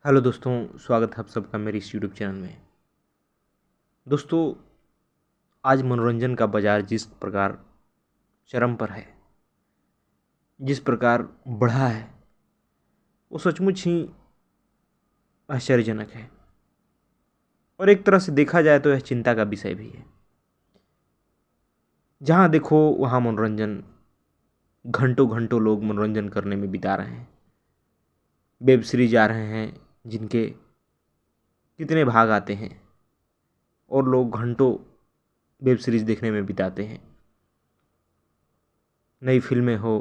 Hello दोस्तों, स्वागत है आप सबका मेरे इस यूट्यूब चैनल में। दोस्तों, आज मनोरंजन का बाज़ार जिस प्रकार चरम पर है, जिस प्रकार बढ़ा है, वो सचमुच ही आश्चर्यजनक है। और एक तरह से देखा जाए तो यह चिंता का विषय भी है। जहाँ देखो वहाँ मनोरंजन, घंटों घंटों लोग मनोरंजन करने में बिता रहे हैं। वेब सीरीज आ रहे हैं जिनके कितने भाग आते हैं और लोग घंटों वेब सीरीज देखने में बिताते हैं। नई फिल्में हो,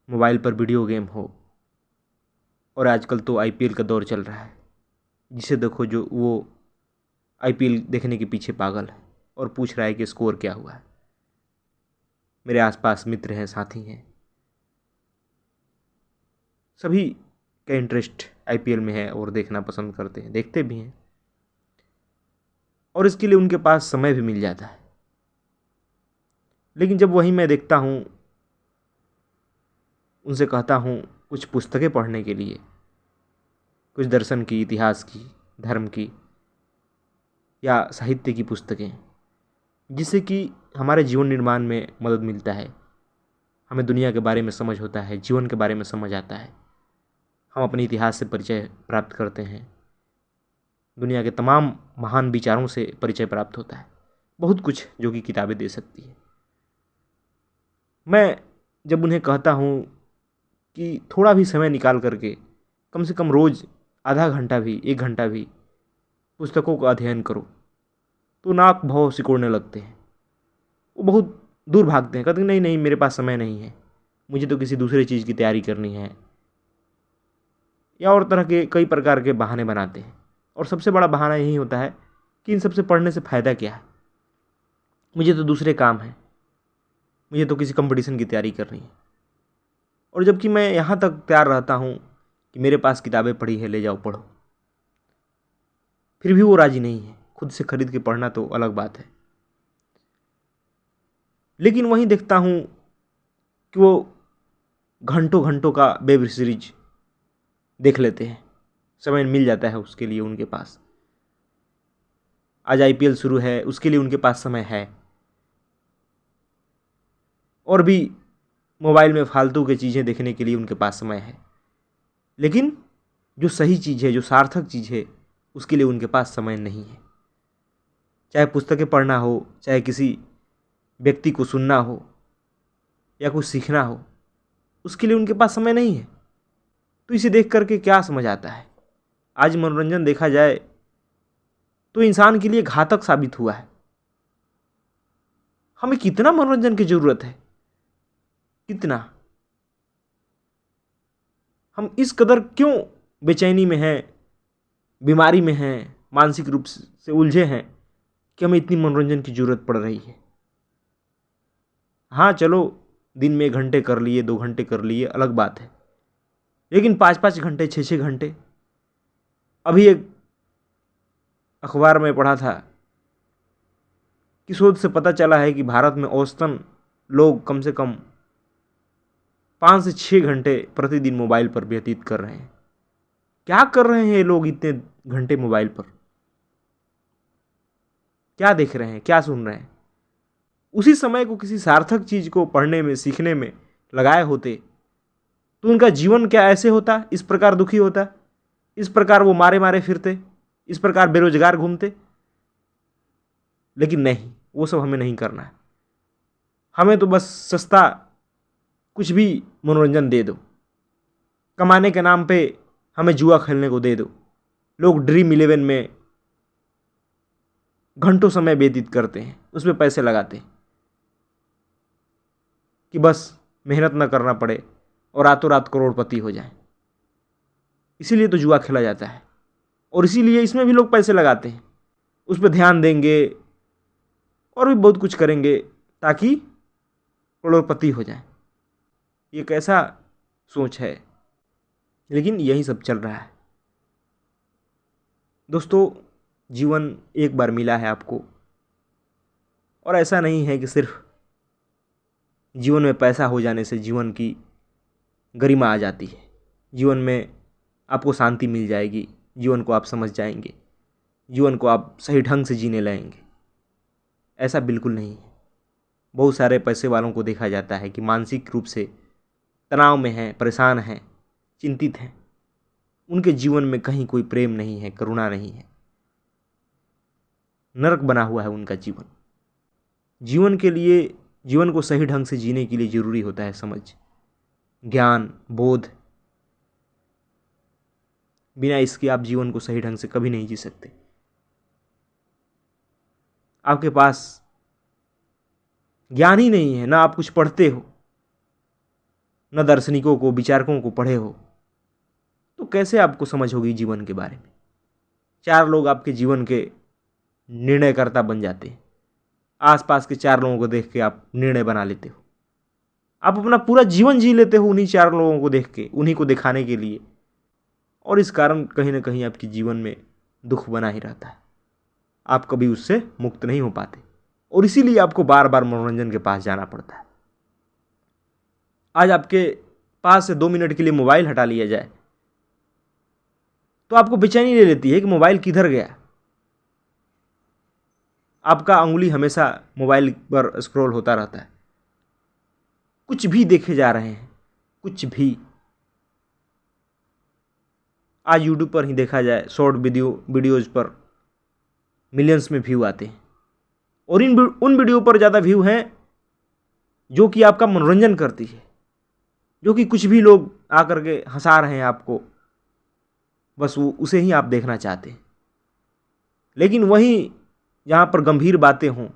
मोबाइल पर वीडियो गेम हो, और आजकल तो आईपीएल का दौर चल रहा है। जिसे देखो जो वो आईपीएल देखने के पीछे पागल है और पूछ रहा है कि स्कोर क्या हुआ है। मेरे आसपास मित्र हैं, साथी हैं, सभी का इंटरेस्ट आईपीएल में है और देखना पसंद करते हैं, देखते भी हैं, और इसके लिए उनके पास समय भी मिल जाता है। लेकिन जब वही मैं देखता हूँ, उनसे कहता हूँ कुछ पुस्तकें पढ़ने के लिए, कुछ दर्शन की, इतिहास की, धर्म की या साहित्य की पुस्तकें, जिससे कि हमारे जीवन निर्माण में मदद मिलता है, हमें दुनिया के बारे में समझ होता है, जीवन के बारे में समझ आता है, हम अपने इतिहास से परिचय प्राप्त करते हैं, दुनिया के तमाम महान विचारों से परिचय प्राप्त होता है। बहुत कुछ जो कि किताबें दे सकती है। मैं जब उन्हें कहता हूँ कि थोड़ा भी समय निकाल करके कम से कम रोज़ आधा घंटा भी, 1 घंटा भी पुस्तकों का अध्ययन करो, तो नाक भौं सिकोड़ने लगते हैं। वो बहुत दूर भागते हैं, कहते हैं नहीं नहीं, मेरे पास समय नहीं है, मुझे तो किसी दूसरे चीज़ की तैयारी करनी है, या और तरह के कई प्रकार के बहाने बनाते हैं। और सबसे बड़ा बहाना यही होता है कि इन सबसे पढ़ने से फ़ायदा क्या है, मुझे तो दूसरे काम हैं, मुझे तो किसी कंपटीशन की तैयारी करनी है। और जबकि मैं यहाँ तक तैयार रहता हूँ कि मेरे पास किताबें पढ़ी है, ले जाओ पढ़ो, फिर भी वो राज़ी नहीं है। खुद से खरीद के पढ़ना तो अलग बात है। लेकिन वहीं देखता हूँ कि वो घंटों घंटों का वेब सीरीज देख लेते हैं, समय मिल जाता है उसके लिए उनके पास। आज आईपीएल शुरू है, उसके लिए उनके पास समय है, और भी मोबाइल में फालतू की चीज़ें देखने के लिए उनके पास समय है। लेकिन जो सही चीज़ है, जो सार्थक चीज़ है, उसके लिए उनके पास समय नहीं है। चाहे पुस्तकें पढ़ना हो, चाहे किसी व्यक्ति को सुनना हो या कुछ सीखना हो, उसके लिए उनके पास समय नहीं है। तो इसे देख करके क्या समझ आता है, आज मनोरंजन देखा जाए तो इंसान के लिए घातक साबित हुआ है। हमें कितना मनोरंजन की ज़रूरत है, कितना, हम इस कदर क्यों बेचैनी में हैं, बीमारी में हैं, मानसिक रूप से उलझे हैं कि हमें इतनी मनोरंजन की ज़रूरत पड़ रही है। हाँ चलो, दिन में 1 घंटे कर लिए, 2 घंटे कर लिए, अलग बात है। लेकिन 5-5 घंटे, 6-6 घंटे। अभी एक अखबार में पढ़ा था कि शोध से पता चला है कि भारत में औसतन लोग कम से कम 5 से 6 घंटे प्रतिदिन मोबाइल पर व्यतीत कर रहे हैं। क्या कर रहे हैं ये लोग इतने घंटे मोबाइल पर? क्या देख रहे हैं, क्या सुन रहे हैं? उसी समय को किसी सार्थक चीज को पढ़ने में, सीखने में लगाए होते तो उनका जीवन क्या ऐसे होता, इस प्रकार दुखी होता, इस प्रकार वो मारे मारे फिरते, इस प्रकार बेरोजगार घूमते? लेकिन नहीं, वो सब हमें नहीं करना है। हमें तो बस सस्ता कुछ भी मनोरंजन दे दो, कमाने के नाम पे हमें जुआ खेलने को दे दो। लोग ड्रीम इलेवन में घंटों समय व्यतीत करते हैं, उसमें पैसे लगाते हैं कि बस मेहनत न करना पड़े और रातों रात करोड़पति हो जाए। इसीलिए तो जुआ खेला जाता है, और इसीलिए इसमें भी लोग पैसे लगाते हैं, उस पर ध्यान देंगे और भी बहुत कुछ करेंगे ताकि करोड़पति हो जाए। ये कैसा सोच है, लेकिन यही सब चल रहा है। दोस्तों, जीवन एक बार मिला है आपको, और ऐसा नहीं है कि सिर्फ जीवन में पैसा हो जाने से जीवन की गरिमा आ जाती है। जीवन में आपको शांति मिल जाएगी, जीवन को आप समझ जाएंगे, जीवन को आप सही ढंग से जीने लगेंगे। ऐसा बिल्कुल नहीं है। बहुत सारे पैसे वालों को देखा जाता है कि मानसिक रूप से तनाव में हैं, परेशान हैं, चिंतित हैं। उनके जीवन में कहीं कोई प्रेम नहीं है, करुणा नहीं है, नरक बना हुआ है उनका जीवन। जीवन के लिए, जीवन को सही ढंग से जीने के लिए जरूरी होता है समझ, ज्ञान, बोध। बिना इसके आप जीवन को सही ढंग से कभी नहीं जी सकते। आपके पास ज्ञान ही नहीं है, ना आप कुछ पढ़ते हो, न दार्शनिकों को, विचारकों को पढ़े हो, तो कैसे आपको समझ होगी जीवन के बारे में। चार लोग आपके जीवन के निर्णयकर्ता बन जाते हैं। आसपास के चार लोगों को देख के आप निर्णय बना लेते हो। आप अपना पूरा जीवन जी लेते हो उन्हीं चार लोगों को देख के, उन्हीं को दिखाने के लिए, और इस कारण कहीं ना कहीं आपके जीवन में दुख बना ही रहता है। आप कभी उससे मुक्त नहीं हो पाते, और इसीलिए आपको बार बार मनोरंजन के पास जाना पड़ता है। आज आपके पास से 2 मिनट के लिए मोबाइल हटा लिया जाए तो आपको बेचैनी ले लेती है कि मोबाइल किधर गया। आपका अंगुली हमेशा मोबाइल पर स्क्रॉल होता रहता है, कुछ भी देखे जा रहे हैं, कुछ भी। आज यूट्यूब पर ही देखा जाए, शॉर्ट वीडियोज़ पर मिलियंस में व्यू आते हैं, और उन वीडियो पर ज़्यादा व्यू हैं जो कि आपका मनोरंजन करती है, जो कि कुछ भी लोग आकर के हंसा रहे हैं आपको, बस वो उसे ही आप देखना चाहते हैं। लेकिन वहीं जहाँ पर गंभीर बातें हों,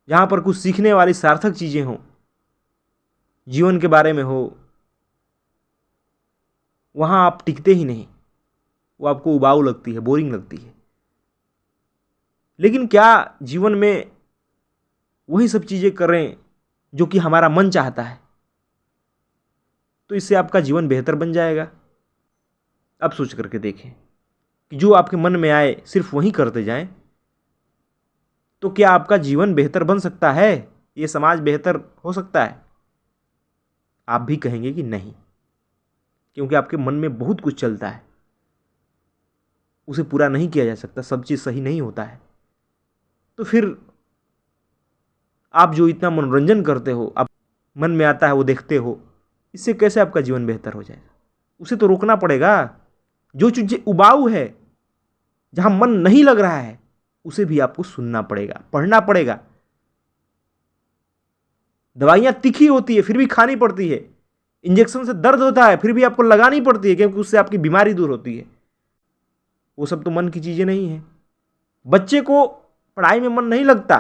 जहाँ पर कुछ सीखने वाली सार्थक चीज़ें हों, जीवन के बारे में हो, वहाँ आप टिकते ही नहीं। वो आपको उबाऊ लगती है, बोरिंग लगती है। लेकिन क्या जीवन में वही सब चीज़ें करें जो कि हमारा मन चाहता है, तो इससे आपका जीवन बेहतर बन जाएगा। अब सोच करके देखें कि जो आपके मन में आए सिर्फ वही करते जाएं, तो क्या आपका जीवन बेहतर बन सकता है? ये समाज बेहतर हो सकता है? आप भी कहेंगे कि नहीं, क्योंकि आपके मन में बहुत कुछ चलता है, उसे पूरा नहीं किया जा सकता, सब चीज़ सही नहीं होता है। तो फिर आप जो इतना मनोरंजन करते हो, आप मन में आता है वो देखते हो, इससे कैसे आपका जीवन बेहतर हो जाएगा? उसे तो रोकना पड़ेगा। जो चीज़ें उबाऊ है, जहाँ मन नहीं लग रहा है, उसे भी आपको सुनना पड़ेगा, पढ़ना पड़ेगा। दवाइयाँ तीखी होती है फिर भी खानी पड़ती है, इंजेक्शन से दर्द होता है फिर भी आपको लगानी पड़ती है, क्योंकि उससे आपकी बीमारी दूर होती है। वो सब तो मन की चीज़ें नहीं है। बच्चे को पढ़ाई में मन नहीं लगता,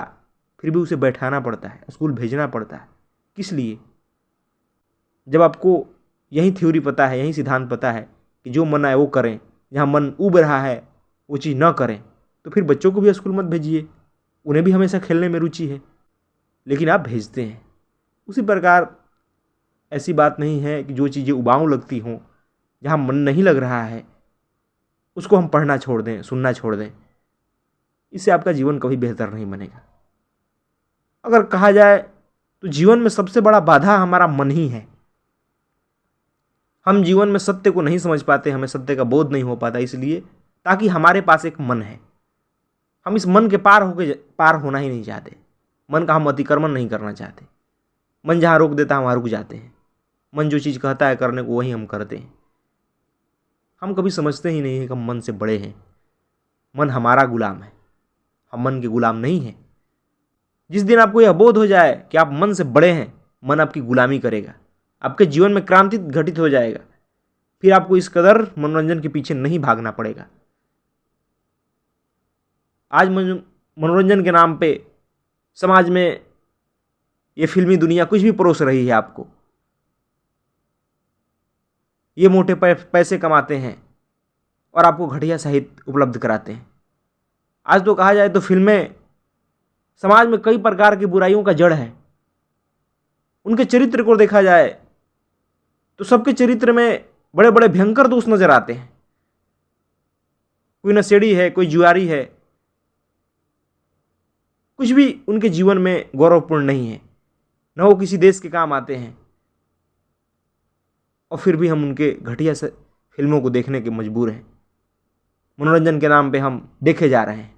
फिर भी उसे बैठाना पड़ता है, स्कूल भेजना पड़ता है। किस लिए? जब आपको यही थ्योरी पता है, यही सिद्धांत पता है कि जो मन आए वो करें, जहाँ मन उब रहा है वो चीज़ न करें, तो फिर बच्चों को भी स्कूल मत भेजिए। उन्हें भी हमेशा खेलने में रुचि है, लेकिन आप भेजते हैं। उसी प्रकार ऐसी बात नहीं है कि जो चीज़ें उबाऊ लगती हों, जहाँ मन नहीं लग रहा है, उसको हम पढ़ना छोड़ दें, सुनना छोड़ दें। इससे आपका जीवन कभी बेहतर नहीं बनेगा। अगर कहा जाए तो जीवन में सबसे बड़ा बाधा हमारा मन ही है। हम जीवन में सत्य को नहीं समझ पाते, हमें सत्य का बोध नहीं हो पाता, इसलिए ताकि हमारे पास एक मन है। हम इस मन के पार होना ही नहीं चाहते। मन का हम अतिक्रमण नहीं करना चाहते। मन जहाँ रोक देता है वहाँ रुक जाते हैं। मन जो चीज़ कहता है करने को वही हम करते हैं। हम कभी समझते ही नहीं है कि हम मन से बड़े हैं। मन हमारा गुलाम है, हम मन के गुलाम नहीं हैं। जिस दिन आपको यह बोध हो जाए कि आप मन से बड़े हैं, मन आपकी गुलामी करेगा, आपके जीवन में क्रांति घटित हो जाएगा। फिर आपको इस कदर मनोरंजन के पीछे नहीं भागना पड़ेगा। आज मनोरंजन के नाम पे समाज में ये फिल्मी दुनिया कुछ भी परोस रही है आपको। ये मोटे पैसे कमाते हैं और आपको घटिया साहित्य उपलब्ध कराते हैं। आज तो कहा जाए तो फिल्में समाज में कई प्रकार की बुराइयों का जड़ है। उनके चरित्र को देखा जाए तो सबके चरित्र में बड़े बड़े भयंकर दोष नजर आते हैं। कोई नशेड़ी है, कोई जुआरी है, कुछ भी उनके जीवन में गौरवपूर्ण नहीं है, न वो किसी देश के काम आते हैं। और फिर भी हम उनके घटिया से फिल्मों को देखने के मजबूर हैं। मनोरंजन के नाम पे हम देखे जा रहे हैं,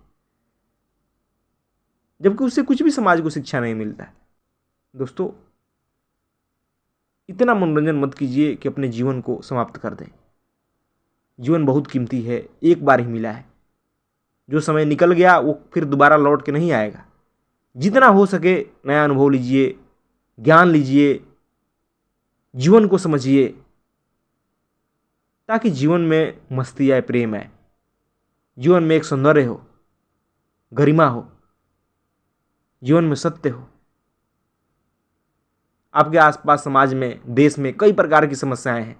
जबकि उससे कुछ भी समाज को शिक्षा नहीं मिलता है। दोस्तों, इतना मनोरंजन मत कीजिए कि अपने जीवन को समाप्त कर दें। जीवन बहुत कीमती है, एक बार ही मिला है। जो समय निकल गया वो फिर दोबारा लौट के नहीं आएगा। जितना हो सके नया अनुभव लीजिए, ज्ञान लीजिए, जीवन को समझिए, ताकि जीवन में मस्ती आए, प्रेम आए, जीवन में एक सौंदर्य हो, गरिमा हो, जीवन में सत्य हो। आपके आसपास समाज में, देश में कई प्रकार की समस्याएं हैं।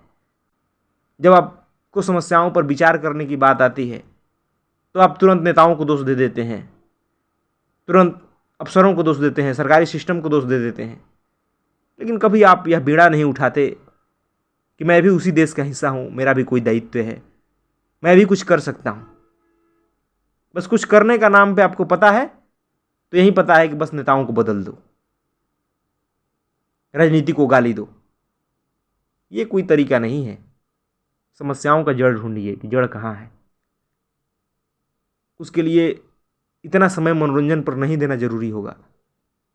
जब आपको समस्याओं पर विचार करने की बात आती है तो आप तुरंत नेताओं को दोष दे देते हैं, तुरंत अफसरों को दोष देते हैं, सरकारी सिस्टम को दोष दे देते हैं। लेकिन कभी आप यह बीड़ा नहीं उठाते कि मैं भी उसी देश का हिस्सा हूँ, मेरा भी कोई दायित्व है, मैं भी कुछ कर सकता हूँ। बस कुछ करने का नाम पे आपको पता है तो यही पता है कि बस नेताओं को बदल दो, राजनीति को गाली दो। ये कोई तरीका नहीं है। समस्याओं का जड़ ढूंढिए कि जड़ कहाँ है। उसके लिए इतना समय मनोरंजन पर नहीं देना जरूरी होगा।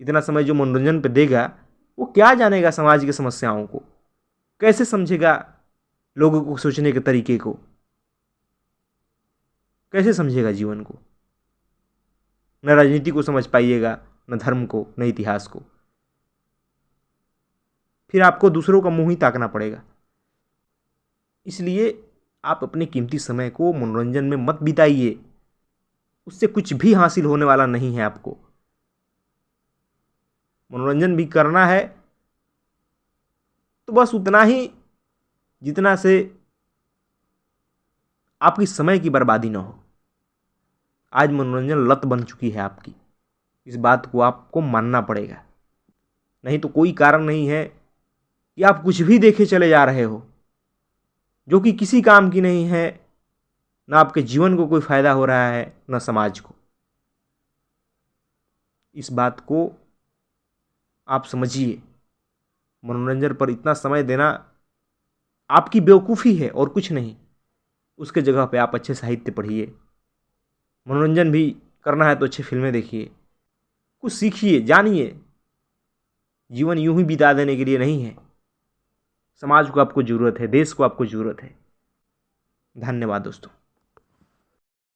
इतना समय जो मनोरंजन पर देगा वो क्या जानेगा समाज की समस्याओं को, कैसे समझेगा लोगों को सोचने के तरीके को, कैसे समझेगा जीवन को। न राजनीति को समझ पाइएगा, न धर्म को, न इतिहास को। फिर आपको दूसरों का मुंह ही ताकना पड़ेगा। इसलिए आप अपने कीमती समय को मनोरंजन में मत बिताइए। उससे कुछ भी हासिल होने वाला नहीं है। आपको मनोरंजन भी करना है तो बस उतना ही जितना से आपकी समय की बर्बादी ना हो। आज मनोरंजन लत बन चुकी है आपकी, इस बात को आपको मानना पड़ेगा। नहीं तो कोई कारण नहीं है कि आप कुछ भी देखे चले जा रहे हो जो कि किसी काम की नहीं है। ना आपके जीवन को कोई फायदा हो रहा है, ना समाज को। इस बात को आप समझिए। मनोरंजन पर इतना समय देना आपकी बेवकूफ़ी है और कुछ नहीं। उसके जगह पे आप अच्छे साहित्य पढ़िए। मनोरंजन भी करना है तो अच्छी फिल्में देखिए, कुछ सीखिए, जानिए। जीवन यूं ही बिता देने के लिए नहीं है। समाज को आपको ज़रूरत है, देश को आपको ज़रूरत है। धन्यवाद दोस्तों।